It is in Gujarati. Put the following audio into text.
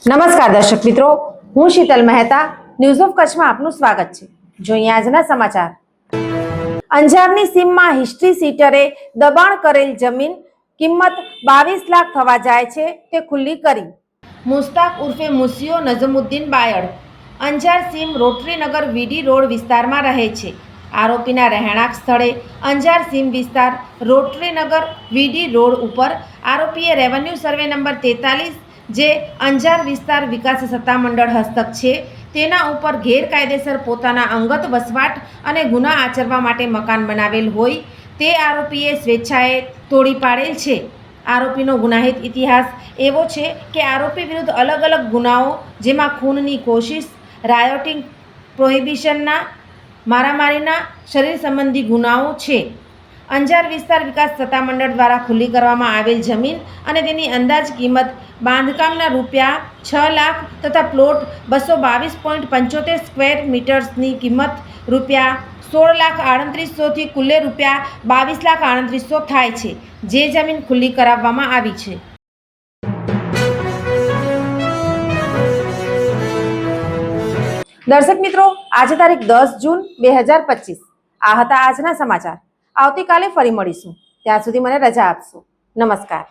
નમસ્કાર દર્શક મિત્રો, હું શીતલ મહેતા ન્યૂઝ ઓફ કચ્છમાં આપનું સ્વાગત છે। જોઈએ આજના સમાચાર। અંજારની સીમમાં હિસ્ટ્રી સીટરે દબાણ કરેલ જમીન કિંમત 22 લાખ થવા જાય છે તે ખુલ્લી કરી। મુસ્તાક ઉર્ફે મુસિયો નજમુદ્દીન બાયડ અંજાર સીમ રોટરીનગર વીડી રોડ વિસ્તારમાં રહે છે। આરોપીના રહેણાંક સ્થળે અંજાર સીમ વિસ્તાર રોટરીનગર વીડી રોડ ઉપર આરોપીએ રેવન્યુ સર્વે નંબર 43 જે અંજાર વિસ્તાર વિકાસ સત્તામંડળ હસ્તક છે તેના ઉપર ગેરકાયદેસર પોતાના અંગત વસવાટ અને ગુના આચરવા માટે મકાન બનાવેલ હોય તે આરોપીએ સ્વેચ્છાએ તોડી પાડેલ છે। આરોપીનો ગુનાહિત ઇતિહાસ એવો છે કે આરોપી વિરુદ્ધ અલગ અલગ ગુનાઓ જેમાં ખૂનની કોશિશ, રાયોટિંગ, પ્રોહિબિશનના, મારામારીના, શરીર સંબંધી ગુનાઓ છે। અંજાર વિસ્તાર વિકાસ સત્તામંડળ દ્વારા ખુલ્લી કરવામાં આવેલ જમીન અને તેની અંદાજ કિંમત બાંધકામના રૂપિયા 6 લાખ તથા પ્લોટ 222.75 સ્ક્વેર મીટર્સની કિંમત રૂપિયા 16,38,00 થી કુલ્લે રૂપિયા 22,38,00 થાય છે, જે જમીન ખુલ્લી કરાવવામાં આવી છે। દર્શક મિત્રો, આજે તારીખ 10 જૂન 2025 આ હતા આજના સમાચાર। આવતીકાલે ફરી મળીશું, ત્યાં સુધી મને રજા આપશો। નમસ્કાર।